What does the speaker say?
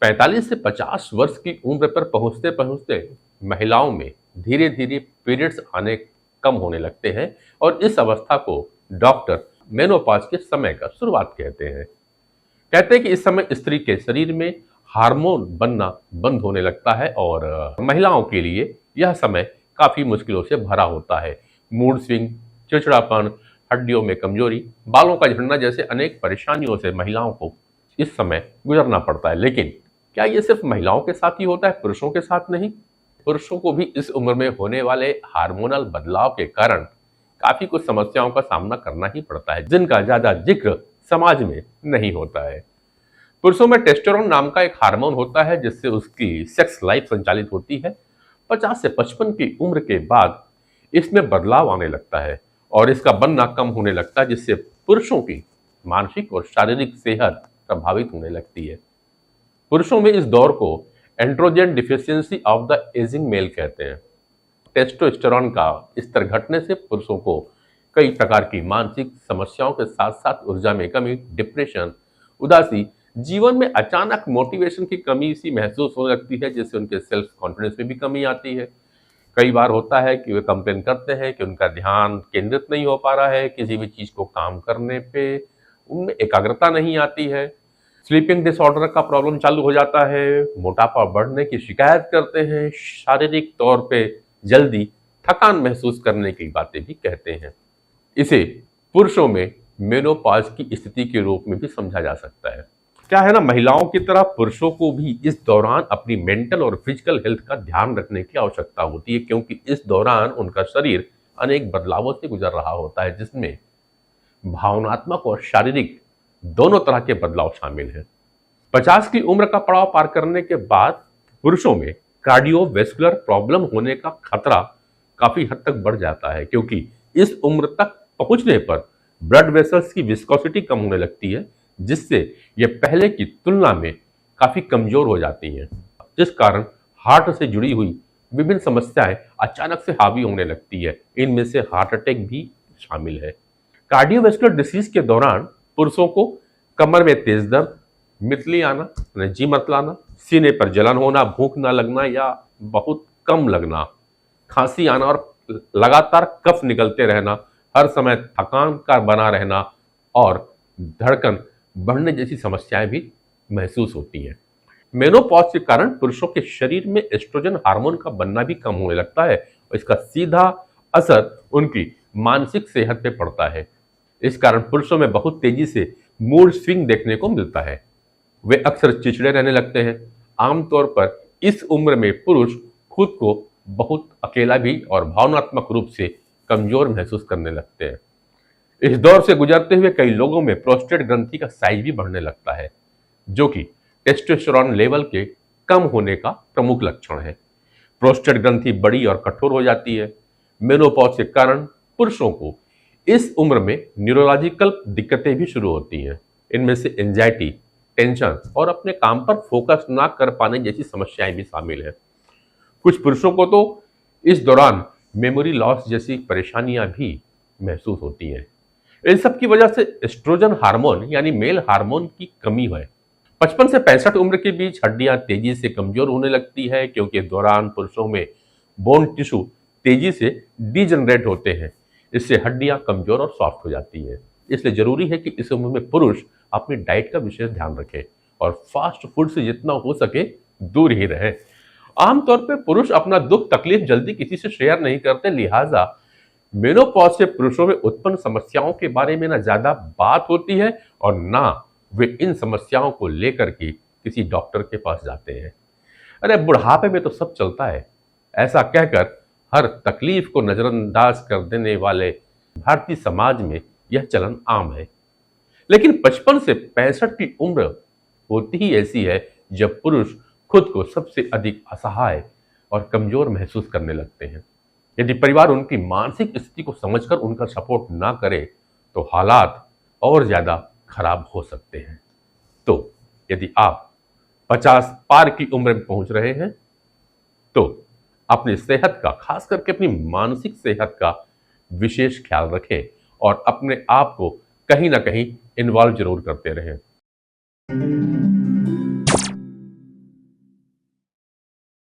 45 से 50 वर्ष की उम्र पर पहुंचते पहुंचते महिलाओं में धीरे धीरे पीरियड्स आने कम होने लगते हैं और इस अवस्था को डॉक्टर मेनोपॉज के समय का शुरुआत कहते हैं कि इस समय स्त्री के शरीर में हार्मोन बनना बंद होने लगता है और महिलाओं के लिए यह समय काफी मुश्किलों से भरा होता है। मूड स्विंग, चिड़चिड़ापन, हड्डियों में कमजोरी, बालों का झड़ना जैसे अनेक परेशानियों से महिलाओं को इस समय गुजरना पड़ता है। लेकिन क्या ये सिर्फ महिलाओं के साथ ही होता है, पुरुषों के साथ नहीं? पुरुषों को भी इस उम्र में होने वाले हार्मोनल बदलाव के कारण काफी कुछ समस्याओं का सामना करना ही पड़ता है, जिनका ज्यादा जिक्र समाज में नहीं होता है। पुरुषों में टेस्टोस्टेरोन नाम का एक हार्मोन होता है जिससे उसकी सेक्स लाइफ संचालित होती है। 50 से 55 की उम्र के बाद इसमें बदलाव आने लगता है और इसका बनना कम होने लगता है, जिससे पुरुषों की मानसिक और शारीरिक सेहत प्रभावित होने लगती है। पुरुषों में इस दौर को androgen deficiency of the ageing male कहते हैं। टेस्टोस्टेरोन का स्तर घटने से पुरुषों को कई प्रकार की मानसिक समस्याओं के साथ साथ ऊर्जा में कमी, डिप्रेशन, उदासी, जीवन में अचानक मोटिवेशन की कमी सी महसूस होने लगती है, जिससे उनके सेल्फ कॉन्फिडेंस में भी कमी आती है। कई बार होता है कि वे कंप्लेन करते हैं कि उनका ध्यान केंद्रित नहीं हो पा रहा है, किसी भी चीज को काम करने पे उनमें एकाग्रता नहीं आती है। स्लीपिंग डिसऑर्डर का प्रॉब्लम चालू हो जाता है, मोटापा बढ़ने की शिकायत करते हैं, शारीरिक तौर पे जल्दी थकान महसूस करने की बातें भी कहते हैं। इसे पुरुषों में मेनोपॉज की स्थिति के रूप में भी समझा जा सकता है। क्या है ना, महिलाओं की तरह पुरुषों को भी इस दौरान अपनी मेंटल और फिजिकल हेल्थ का ध्यान रखने की आवश्यकता होती है, क्योंकि इस दौरान उनका शरीर अनेक बदलावों से गुजर रहा होता है, जिसमें भावनात्मक और शारीरिक दोनों तरह के बदलाव शामिल हैं। 50 की उम्र का पड़ाव पार करने के बाद पुरुषों में कार्डियोवैस्कुलर प्रॉब्लम होने का खतरा काफी हद तक बढ़ जाता है, क्योंकि इस उम्र तक पहुंचने पर ब्लड वेसल्स की विस्कोसिटी कम होने लगती है, जिससे ये पहले की तुलना में काफी कमजोर हो जाती हैं, जिस कारण हार्ट से जुड़ी हुई विभिन्न समस्याएं अचानक से हावी होने लगती है। इनमें से हार्ट अटैक भी शामिल है। कार्डियोवैस्कुलर डिसीज के दौरान पुरुषों को कमर में तेज दर्द, मितली आना, जी मतलाना, सीने पर जलन होना, भूख न लगना या बहुत कम लगना, खांसी आना और लगातार कफ निकलते रहना, हर समय थकान का बना रहना और धड़कन बढ़ने जैसी समस्याएं भी महसूस होती हैं। मेनोपॉज के कारण पुरुषों के शरीर में एस्ट्रोजन हार्मोन का बनना भी कम होने लगता है और इसका सीधा असर उनकी मानसिक सेहत पे पड़ता है। इस कारण पुरुषों में बहुत तेजी से मूड स्विंग देखने को मिलता है। वे अक्सर चिड़चिड़े रहने लगते हैं। आमतौर पर इस उम्र में पुरुष खुद को बहुत अकेला भी और भावनात्मक रूप से कमजोर महसूस करने लगते हैं। इस दौर से गुजरते हुए कई लोगों में प्रोस्टेट ग्रंथि का साइज भी बढ़ने लगता है, जो कि टेस्टोस्टेरोन लेवल के कम होने का प्रमुख लक्षण है। प्रोस्टेट ग्रंथि बड़ी और कठोर हो जाती है। मेनोपॉज के कारण पुरुषों को इस उम्र में न्यूरोलॉजिकल दिक्कतें भी शुरू होती हैं। इनमें से एंजाइटी, टेंशन और अपने काम पर फोकस ना कर पाने जैसी समस्याएं भी शामिल है। कुछ पुरुषों को तो इस दौरान मेमोरी लॉस जैसी परेशानियां भी महसूस होती हैं। इन सब की वजह से एस्ट्रोजन हार्मोन यानी मेल हार्मोन की कमी है। 55 से 65 उम्र के बीच हड्डियां तेजी से कमजोर होने लगती है, क्योंकि इस दौरान पुरुषों में बोन टिश्यू तेजी से डिजनरेट होते हैं। इससे हड्डियां कमजोर और सॉफ्ट हो जाती हैं। इसलिए जरूरी है कि इस उम्र में पुरुष अपनी डाइट का विशेष ध्यान रखें और फास्ट फूड से जितना हो सके दूर ही रहे। आमतौर पर पुरुष अपना दुख तकलीफ जल्दी किसी से शेयर नहीं करते, लिहाजा मेनोपॉज से पुरुषों में उत्पन्न समस्याओं के बारे में ना ज्यादा बात होती है और ना वे इन समस्याओं को लेकर के किसी डॉक्टर के पास जाते हैं। अरे बुढ़ापे में तो सब चलता है, ऐसा कहकर हर तकलीफ को नजरअंदाज कर देने वाले भारतीय समाज में यह चलन आम है। लेकिन 55 से 65 की उम्र होती ही ऐसी है जब पुरुष खुद को सबसे अधिक असहाय और कमजोर महसूस करने लगते हैं। यदि परिवार उनकी मानसिक स्थिति को समझकर उनका सपोर्ट ना करे तो हालात और ज्यादा खराब हो सकते हैं। तो यदि आप 50 पार की उम्र में पहुंच रहे हैं तो अपनी सेहत का, खास करके अपनी मानसिक सेहत का विशेष ख्याल रखें और अपने आप को कहीं ना कहीं इन्वॉल्व जरूर करते रहें।